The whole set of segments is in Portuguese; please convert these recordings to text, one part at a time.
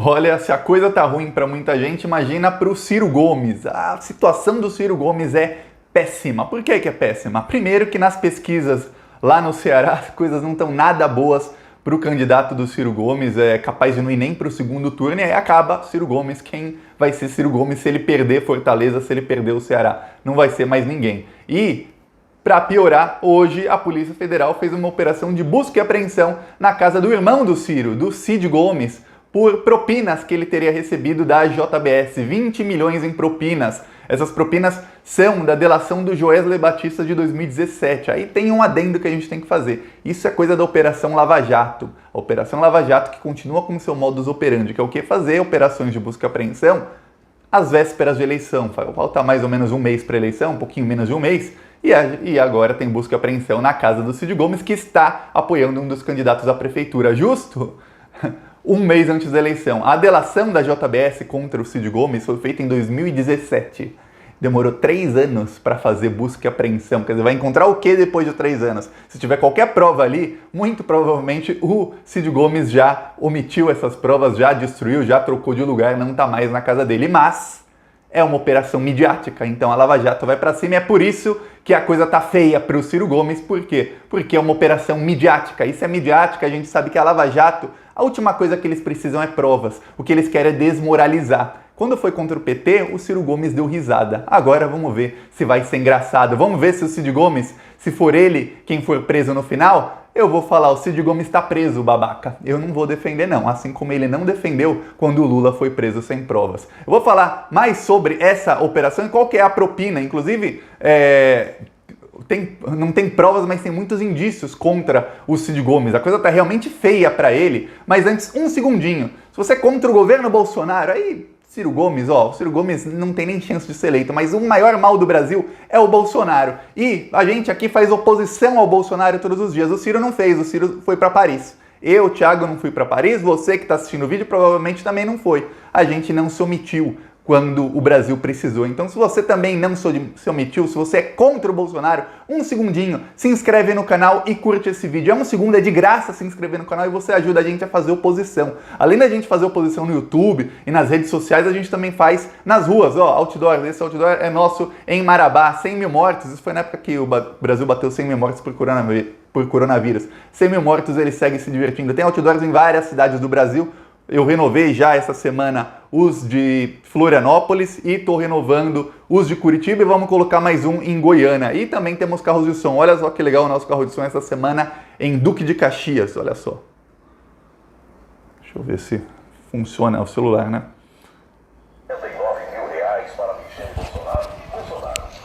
Olha, se a coisa tá ruim para muita gente, imagina para o Ciro Gomes. A situação do Ciro Gomes é péssima. Por que é péssima? Primeiro que nas pesquisas lá no Ceará as coisas não estão nada boas para o candidato do Ciro Gomes, é capaz de não ir nem para o segundo turno, e aí acaba Ciro Gomes. Quem vai ser Ciro Gomes se ele perder Fortaleza, se ele perder o Ceará? Não vai ser mais ninguém. E, para piorar, hoje a Polícia Federal fez uma operação de busca e apreensão na casa do irmão do Ciro, do Cid Gomes, por propinas que ele teria recebido da JBS, 20 milhões em propinas. Essas propinas são da delação do Joesley Batista de 2017. Aí tem um adendo que a gente tem que fazer. Isso é coisa da Operação Lava Jato. A Operação Lava Jato que continua com o seu modus operandi, que é o que? Fazer operações de busca e apreensão às vésperas de eleição. Falta mais ou menos um mês para a eleição, um pouquinho menos de um mês. E agora tem busca e apreensão na casa do Cid Gomes, que está apoiando um dos candidatos à prefeitura. Justo um mês antes da eleição. A delação da JBS contra o Cid Gomes foi feita em 2017. Demorou 3 anos para fazer busca e apreensão. Quer dizer, vai encontrar o que depois de 3 anos? Se tiver qualquer prova ali, muito provavelmente o Cid Gomes já omitiu essas provas, já destruiu, já trocou de lugar, não está mais na casa dele. Mas é uma operação midiática, então a Lava Jato vai para cima e é por isso que a coisa tá feia para o Ciro Gomes. Por quê? Porque é uma operação midiática. Isso é midiática, a gente sabe que a Lava Jato, a última coisa que eles precisam é provas. O que eles querem é desmoralizar. Quando foi contra o PT, o Ciro Gomes deu risada. Agora vamos ver se vai ser engraçado. Vamos ver se o Cid Gomes, se for ele quem for preso no final, eu vou falar, o Cid Gomes está preso, babaca. Eu não vou defender não, assim como ele não defendeu quando o Lula foi preso sem provas. Eu vou falar mais sobre essa operação e qual que é a propina. Inclusive, não tem provas, mas tem muitos indícios contra o Cid Gomes. A coisa tá realmente feia para ele. Mas antes, um segundinho. Se você é contra o governo Bolsonaro, aí Ciro Gomes, o Ciro Gomes não tem nem chance de ser eleito, mas o maior mal do Brasil é o Bolsonaro. E a gente aqui faz oposição ao Bolsonaro todos os dias. O Ciro não fez, o Ciro foi para Paris. Eu, Thiago, não fui para Paris, você que está assistindo o vídeo provavelmente também não foi. A gente não se omitiu quando o Brasil precisou. Então, se você também não se omitiu, se você é contra o Bolsonaro, um segundinho, se inscreve no canal e curte esse vídeo. É um segundo, é de graça se inscrever no canal e você ajuda a gente a fazer oposição. Além da gente fazer oposição no YouTube e nas redes sociais, a gente também faz nas ruas, outdoors. Esse outdoor é nosso em Marabá, 100 mil mortos. Isso foi na época que o Brasil bateu 100 mil mortos por coronavírus. 100 mil mortos, ele segue se divertindo. Tem outdoors em várias cidades do Brasil. Eu renovei já essa semana os de Florianópolis e estou renovando os de Curitiba e vamos colocar mais um em Goiânia. E também temos carros de som. Olha só que legal o nosso carro de som essa semana em Duque de Caxias. Olha só. Deixa eu ver se funciona o celular, né?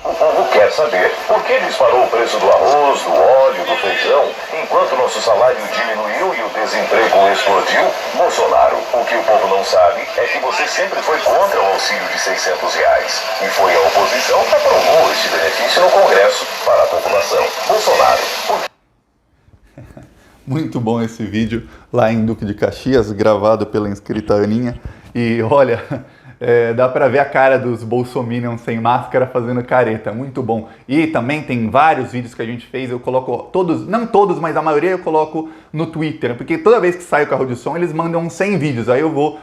O povo quer saber por que disparou o preço do arroz, do óleo, do feijão, enquanto nosso salário diminuiu e o desemprego explodiu. Bolsonaro, o que o povo não sabe é que você sempre foi contra o auxílio de R$600 e foi a oposição que aprovou este benefício no Congresso para a população. Bolsonaro, Muito bom esse vídeo lá em Duque de Caxias, gravado pela inscrita Aninha. E olha, dá pra ver a cara dos bolsominions sem máscara fazendo careta, muito bom. E também tem vários vídeos que a gente fez, eu coloco todos, não todos, mas a maioria eu coloco no Twitter, porque toda vez que sai o carro de som, eles mandam 100 vídeos, aí eu vou,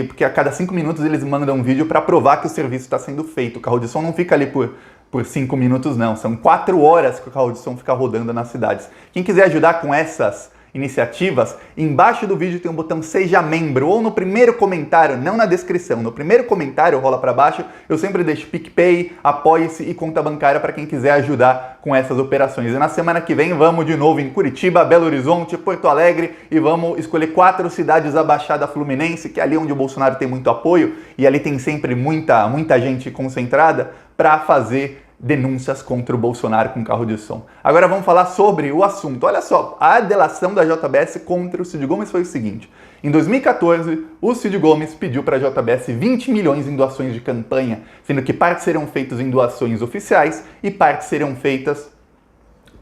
porque a cada 5 minutos eles mandam um vídeo para provar que o serviço está sendo feito. O carro de som não fica ali por 5 minutos não, são 4 horas que o carro de som fica rodando nas cidades. Quem quiser ajudar com essas iniciativas, embaixo do vídeo tem um botão Seja Membro, ou no primeiro comentário, não na descrição, no primeiro comentário, rola para baixo, eu sempre deixo PicPay, Apoie-se e conta bancária para quem quiser ajudar com essas operações. E na semana que vem vamos de novo em Curitiba, Belo Horizonte, Porto Alegre e vamos escolher 4 cidades da Baixada Fluminense, que é ali onde o Bolsonaro tem muito apoio e ali tem sempre muita gente concentrada para fazer denúncias contra o Bolsonaro com carro de som. Agora vamos falar sobre o assunto. Olha só, a delação da JBS contra o Cid Gomes foi o seguinte. Em 2014, o Cid Gomes pediu para a JBS 20 milhões em doações de campanha, sendo que parte serão feitas em doações oficiais e parte serão feitas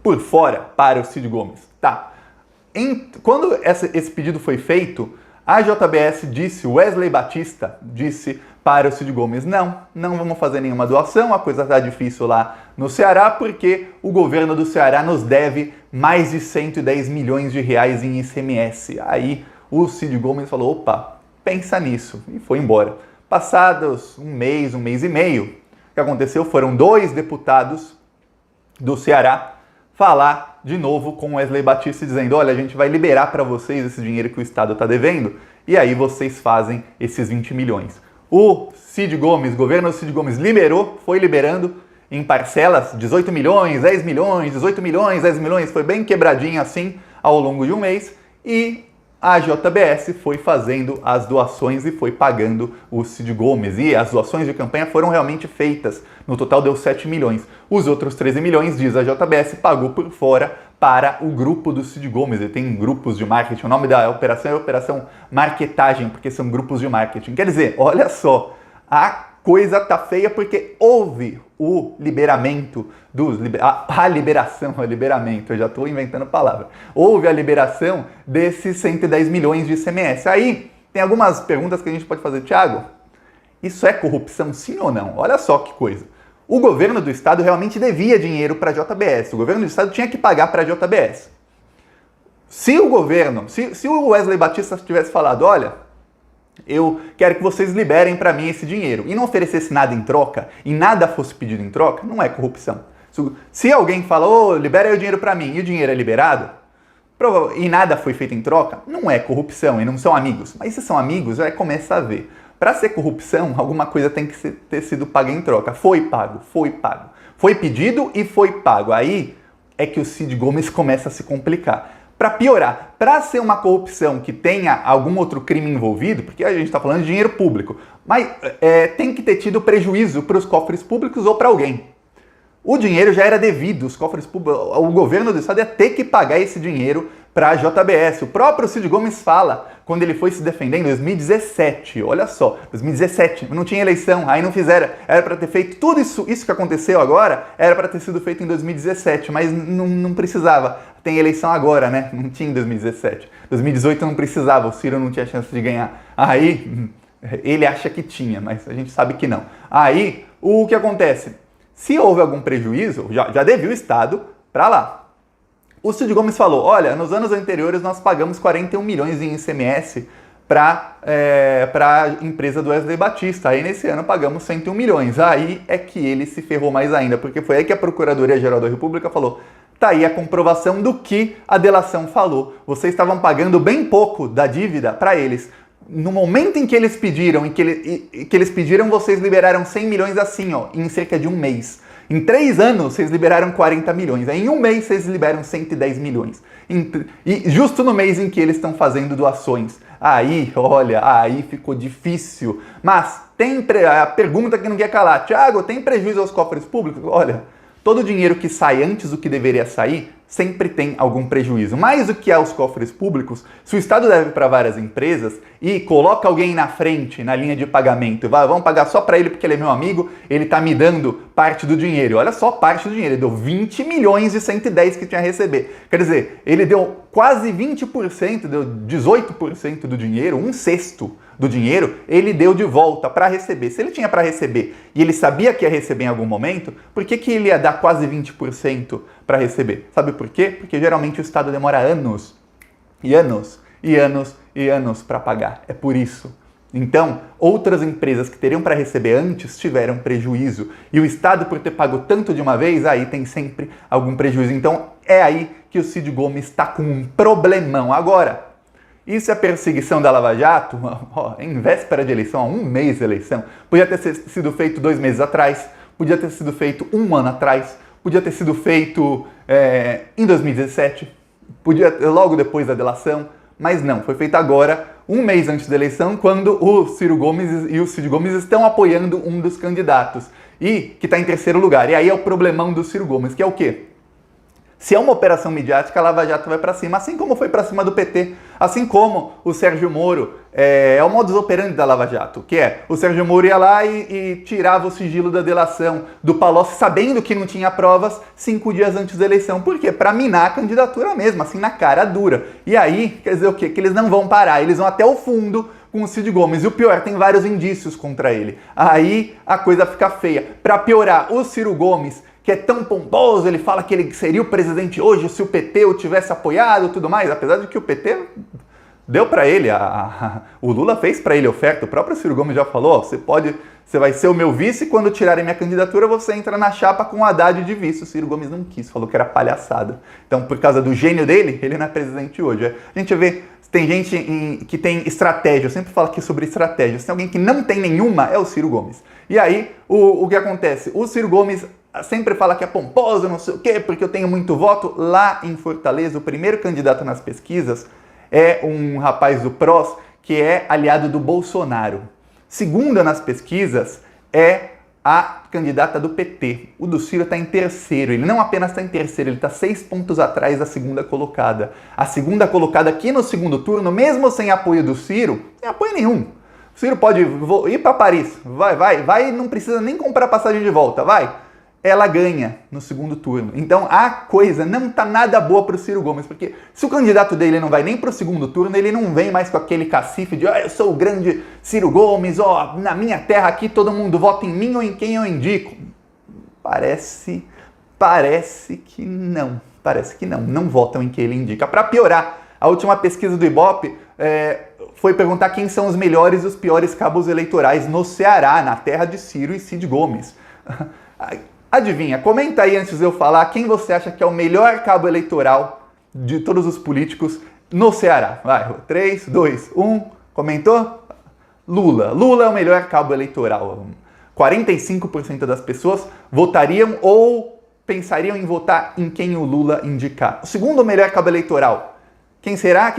por fora para o Cid Gomes. Tá. Quando esse pedido foi feito, a JBS disse, Wesley Batista disse para o Cid Gomes, não vamos fazer nenhuma doação, a coisa está difícil lá no Ceará, porque o governo do Ceará nos deve mais de 110 milhões de reais em ICMS. Aí o Cid Gomes falou, opa, pensa nisso. E foi embora. Passados um mês e meio, o que aconteceu? Foram 2 deputados do Ceará falar de novo com Wesley Batista dizendo: olha, a gente vai liberar para vocês esse dinheiro que o Estado está devendo e aí vocês fazem esses 20 milhões. O Cid Gomes, o governo do Cid Gomes liberou, foi liberando em parcelas, 18 milhões, 10 milhões, 18 milhões, 10 milhões, foi bem quebradinho assim ao longo de um mês e a JBS foi fazendo as doações e foi pagando o Cid Gomes. E as doações de campanha foram realmente feitas. No total deu 7 milhões. Os outros 13 milhões, diz a JBS, pagou por fora para o grupo do Cid Gomes. Ele tem grupos de marketing. O nome da operação é Operação Marketagem, porque são grupos de marketing. Quer dizer, olha só, a coisa tá feia porque houve o liberamento liberamento, eu já estou inventando palavra. Houve a liberação desses 110 milhões de ICMS. Aí tem algumas perguntas que a gente pode fazer. Tiago, isso é corrupção sim ou não? Olha só que coisa. O governo do estado realmente devia dinheiro para a JBS. O governo do estado tinha que pagar para a JBS. Se o governo, se o Wesley Batista tivesse falado, olha, eu quero que vocês liberem para mim esse dinheiro e não oferecesse nada em troca e nada fosse pedido em troca, não é corrupção. Se alguém fala, libera aí o dinheiro para mim e o dinheiro é liberado e nada foi feito em troca, não é corrupção e não são amigos. Mas se são amigos, já começa a ver. Para ser corrupção, alguma coisa tem que ter sido paga em troca. Foi pago. Foi pedido e foi pago. Aí é que o Cid Gomes começa a se complicar. Para piorar, para ser uma corrupção que tenha algum outro crime envolvido, porque a gente está falando de dinheiro público, mas tem que ter tido prejuízo para os cofres públicos ou para alguém. O dinheiro já era devido, os cofres públicos, o governo do estado ia ter que pagar esse dinheiro para a JBS. O próprio Cid Gomes fala, quando ele foi se defender em 2017, olha só, 2017, não tinha eleição, aí não fizeram, era para ter feito tudo isso que aconteceu agora, era para ter sido feito em 2017, mas não precisava. Tem eleição agora, né? Não tinha em 2017. 2018 não precisava, o Ciro não tinha chance de ganhar. Aí, ele acha que tinha, mas a gente sabe que não. Aí, o que acontece? Se houve algum prejuízo, já devia o Estado para lá. O Cid Gomes falou, olha, nos anos anteriores nós pagamos 41 milhões em ICMS para a empresa do Wesley Batista. Aí nesse ano pagamos 101 milhões. Aí é que ele se ferrou mais ainda, porque foi aí que a Procuradoria-Geral da República falou, tá aí a comprovação do que a delação falou. Vocês estavam pagando bem pouco da dívida para eles. No momento em que eles pediram, vocês liberaram 100 milhões assim, em cerca de um mês. Em 3 anos, vocês liberaram 40 milhões. Aí, em um mês, vocês liberam 110 milhões. E justo no mês em que eles estão fazendo doações. Aí, olha, aí ficou difícil. Mas tem a pergunta que não quer calar. Tiago, tem prejuízo aos cofres públicos? Olha, todo o dinheiro que sai antes do que deveria sair, sempre tem algum prejuízo. Mais do que aos cofres públicos, se o Estado deve para várias empresas e coloca alguém na frente, na linha de pagamento, vamos pagar só para ele porque ele é meu amigo, ele está me dando parte do dinheiro. Olha só, parte do dinheiro. Ele deu 20 milhões de 110 que tinha a receber. Quer dizer, ele deu quase 20%, deu 18% do dinheiro, 1/6 do dinheiro, ele deu de volta para receber. Se ele tinha para receber e ele sabia que ia receber em algum momento, por que ele ia dar quase 20% para receber? Sabe por quê? Porque geralmente o Estado demora anos e anos e anos e anos para pagar. É por isso. Então, outras empresas que teriam para receber antes tiveram prejuízo. E o Estado, por ter pago tanto de uma vez, aí tem sempre algum prejuízo. Então, é aí que o Cid Gomes está com um problemão. Agora, isso é perseguição da Lava Jato? Em véspera de eleição, há um mês de eleição. Podia ter sido feito 2 meses atrás, podia ter sido feito 1 ano atrás, podia ter sido feito em 2017, podia logo depois da delação, mas não, foi feito agora, um mês antes da eleição, quando o Ciro Gomes e o Cid Gomes estão apoiando um dos candidatos, e que está em 3º lugar. E aí é o problemão do Ciro Gomes, que é o quê? Se é uma operação midiática, a Lava Jato vai para cima, assim como foi para cima do PT, assim como o Sérgio Moro, é o modus operandi da Lava Jato, que é o Sérgio Moro ia lá e tirava o sigilo da delação do Palocci, sabendo que não tinha provas 5 dias antes da eleição. Por quê? Para minar a candidatura mesmo, assim na cara dura. E aí, quer dizer o quê? Que eles não vão parar, eles vão até o fundo com o Cid Gomes. E o pior, tem vários indícios contra ele. Aí a coisa fica feia. Para piorar, o Ciro Gomes, que é tão pomposo, ele fala que ele seria o presidente hoje se o PT o tivesse apoiado e tudo mais, apesar de que o PT deu para ele, o Lula fez para ele oferta, o próprio Ciro Gomes já falou, você vai ser o meu vice e quando tirarem minha candidatura você entra na chapa com o Haddad de vice. O Ciro Gomes não quis, falou que era palhaçada. Então, por causa do gênio dele, ele não é presidente hoje. A gente vê, tem gente que tem estratégia, eu sempre falo aqui sobre estratégia. Se tem alguém que não tem nenhuma, é o Ciro Gomes. E aí, o que acontece? O Ciro Gomes sempre fala que é pomposo, não sei o quê, porque eu tenho muito voto. Lá em Fortaleza, o primeiro candidato nas pesquisas é um rapaz do PROS que é aliado do Bolsonaro. Segunda nas pesquisas é a candidata do PT. O do Ciro está em terceiro. Ele não apenas está em terceiro, ele está 6 pontos atrás da segunda colocada. A segunda colocada aqui no segundo turno, mesmo sem apoio do Ciro, sem apoio nenhum. O Ciro pode ir para Paris, vai, não precisa nem comprar passagem de volta, vai. Ela ganha no segundo turno. Então a coisa não tá nada boa pro Ciro Gomes, porque se o candidato dele não vai nem pro segundo turno, ele não vem mais com aquele cacife de eu sou o grande Ciro Gomes, na minha terra aqui todo mundo vota em mim ou em quem eu indico. Parece que não votam em quem ele indica. Para piorar, a última pesquisa do Ibope foi perguntar quem são os melhores e os piores cabos eleitorais no Ceará, na terra de Ciro e Cid Gomes. Adivinha, comenta aí antes de eu falar quem você acha que é o melhor cabo eleitoral de todos os políticos no Ceará. Vai, 3, 2, 1, comentou? Lula. Lula é o melhor cabo eleitoral. 45% das pessoas votariam ou pensariam em votar em quem o Lula indicar. O segundo melhor cabo eleitoral. Quem será?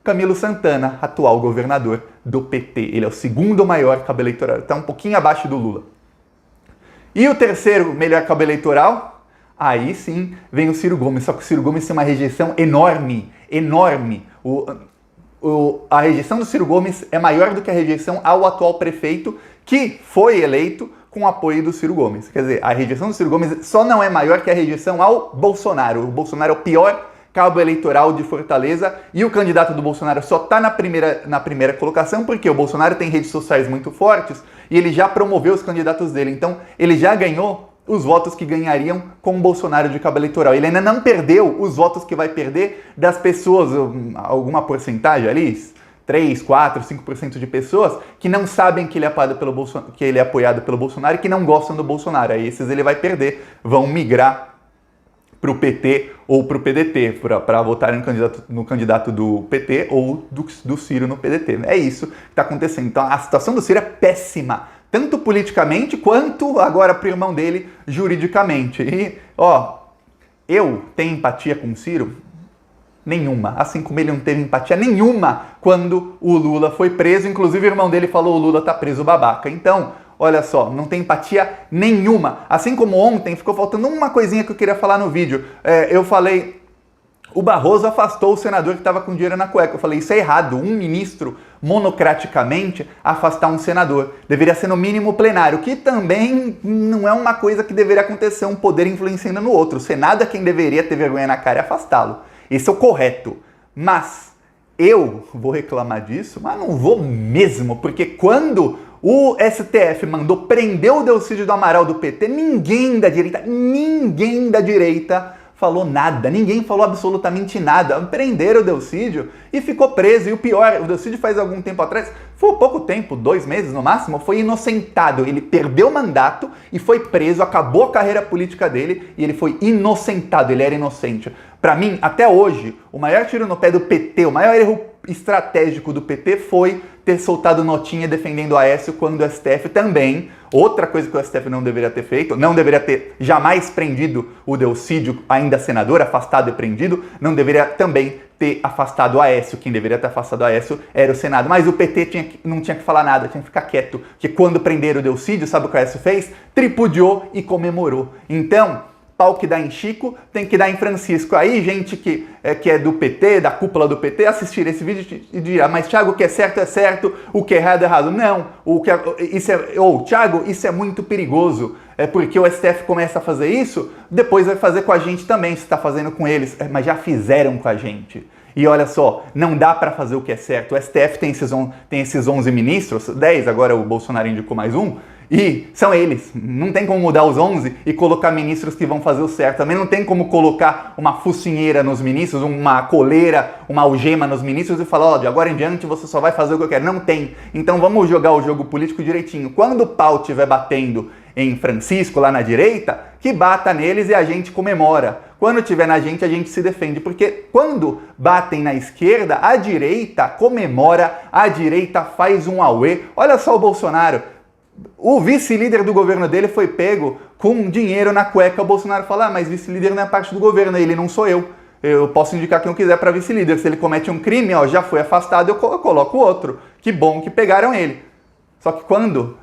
Camilo Santana, atual governador do PT. Ele é o segundo maior cabo eleitoral. Está um pouquinho abaixo do Lula. E o terceiro melhor cabo eleitoral? Aí sim vem o Ciro Gomes, só que o Ciro Gomes tem uma rejeição enorme. A rejeição do Ciro Gomes é maior do que a rejeição ao atual prefeito, que foi eleito com o apoio do Ciro Gomes. Quer dizer, a rejeição do Ciro Gomes só não é maior que a rejeição ao Bolsonaro. O Bolsonaro é o pior cabo eleitoral de Fortaleza e o candidato do Bolsonaro só está na primeira colocação porque o Bolsonaro tem redes sociais muito fortes e ele já promoveu os candidatos dele. Então, ele já ganhou os votos que ganhariam com o Bolsonaro de cabo eleitoral. Ele ainda não perdeu os votos que vai perder das pessoas, alguma porcentagem ali, 3, 4, 5% de pessoas que não sabem que ele é apoiado pelo Bolsonaro e que não gostam do Bolsonaro. Aí esses ele vai perder, vão migrar para o PT ou para o PDT, para votar no candidato do PT ou do Ciro no PDT. É isso que está acontecendo. Então a situação do Ciro é péssima, tanto politicamente quanto agora para o irmão dele juridicamente. E, eu tenho empatia com o Ciro? Nenhuma. Assim como ele não teve empatia nenhuma quando o Lula foi preso. Inclusive o irmão dele falou, o Lula tá preso babaca. Então, olha só, não tem empatia nenhuma. Assim como ontem, ficou faltando uma coisinha que eu queria falar no vídeo. Eu falei, o Barroso afastou o senador que estava com dinheiro na cueca. Eu falei, isso é errado. Um ministro, monocraticamente, afastar um senador. Deveria ser no mínimo plenário, que também não é uma coisa que deveria acontecer, um poder influenciando no outro. O Senado é quem deveria ter vergonha na cara e afastá-lo. Esse é o correto. Mas eu vou reclamar disso, mas não vou mesmo, porque quando o STF mandou prender o Delcídio do Amaral do PT, ninguém da direita falou nada, ninguém falou absolutamente nada. Prenderam o Delcídio e ficou preso. E o pior, o Delcídio faz algum tempo atrás, foi pouco tempo, 2 meses no máximo, foi inocentado. Ele perdeu o mandato e foi preso, acabou a carreira política dele e ele foi inocentado, ele era inocente. Para mim, até hoje, o maior tiro no pé do PT, o maior erro estratégico do PT foi ter soltado notinha defendendo o Aécio quando o STF também, outra coisa que o STF não deveria ter feito, não deveria ter jamais prendido o Delcídio, ainda senador, afastado e prendido, não deveria também ter afastado o Aécio. Quem deveria ter afastado o Aécio era o Senado, mas o PT não tinha que falar nada, tinha que ficar quieto, porque quando prenderam o Delcídio, sabe o que o Aécio fez? Tripudiou e comemorou. Então, pau que dá em Chico, tem que dar em Francisco. Aí, gente que é do PT, da cúpula do PT, assistir esse vídeo e dirá, mas Thiago, o que é certo, o que é errado é errado. Não, Thiago, isso é muito perigoso, porque o STF começa a fazer isso, depois vai fazer com a gente também, se está fazendo com eles, mas já fizeram com a gente. E olha só, não dá para fazer o que é certo. O STF tem esses 11 ministros, 10, agora o Bolsonaro indicou mais um, E são eles. Não tem como mudar os 11 e colocar ministros que vão fazer o certo. Também não tem como colocar uma focinheira nos ministros, uma coleira, uma algema nos ministros e falar, ó, de agora em diante você só vai fazer o que eu quero. Não tem. Então vamos jogar o jogo político direitinho. Quando o pau estiver batendo em Francisco, lá na direita, que bata neles e a gente comemora. Quando tiver na gente, a gente se defende. Porque quando batem na esquerda, a direita comemora, a direita faz um auê. Olha só o Bolsonaro. O vice-líder do governo dele foi pego com dinheiro na cueca. O Bolsonaro fala, mas vice-líder não é parte do governo, ele não sou eu. Eu posso indicar quem eu quiser para vice-líder. Se ele comete um crime, ó, já foi afastado, eu coloco outro. Que bom que pegaram ele. Só que quando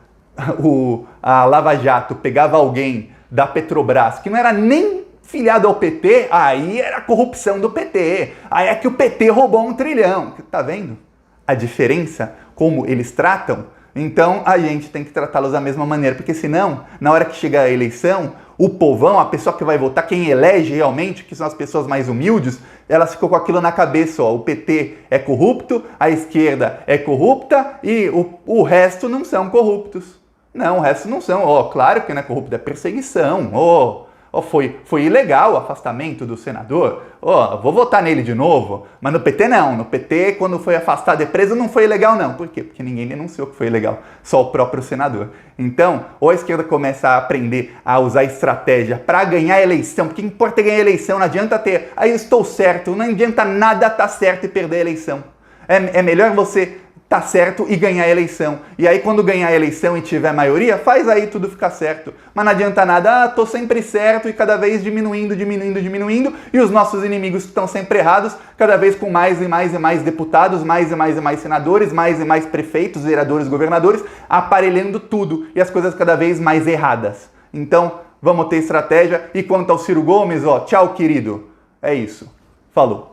a Lava Jato pegava alguém da Petrobras, que não era nem filiado ao PT, aí era corrupção do PT. Aí é que o PT roubou 1 trilhão. Tá vendo a diferença? Como eles tratam? Então a gente tem que tratá-los da mesma maneira, porque senão, na hora que chegar a eleição, o povão, a pessoa que vai votar, quem elege realmente, que são as pessoas mais humildes, elas ficam com aquilo na cabeça, ó, o PT é corrupto, a esquerda é corrupta e o resto não são corruptos. Não, o resto não são. Ó, claro que não é corrupto, é perseguição. Foi ilegal o afastamento do senador. Vou votar nele de novo. Mas no PT não. No PT, quando foi afastado e preso, não foi ilegal não. Por quê? Porque ninguém denunciou que foi ilegal. Só o próprio senador. Então, ou a esquerda começa a aprender a usar estratégia para ganhar a eleição. Porque o que importa é ganhar a eleição. Não adianta ter, aí eu estou certo. Não adianta nada estar certo e perder a eleição. É melhor você tá certo e ganhar a eleição. E aí quando ganhar a eleição e tiver maioria, faz aí tudo ficar certo. Mas não adianta nada, tô sempre certo e cada vez diminuindo, e os nossos inimigos estão sempre errados, cada vez com mais e mais deputados, mais e mais senadores, mais e mais prefeitos, vereadores, governadores, aparelhando tudo e as coisas cada vez mais erradas. Então, vamos ter estratégia. E quanto ao Ciro Gomes, tchau, querido. É isso. Falou.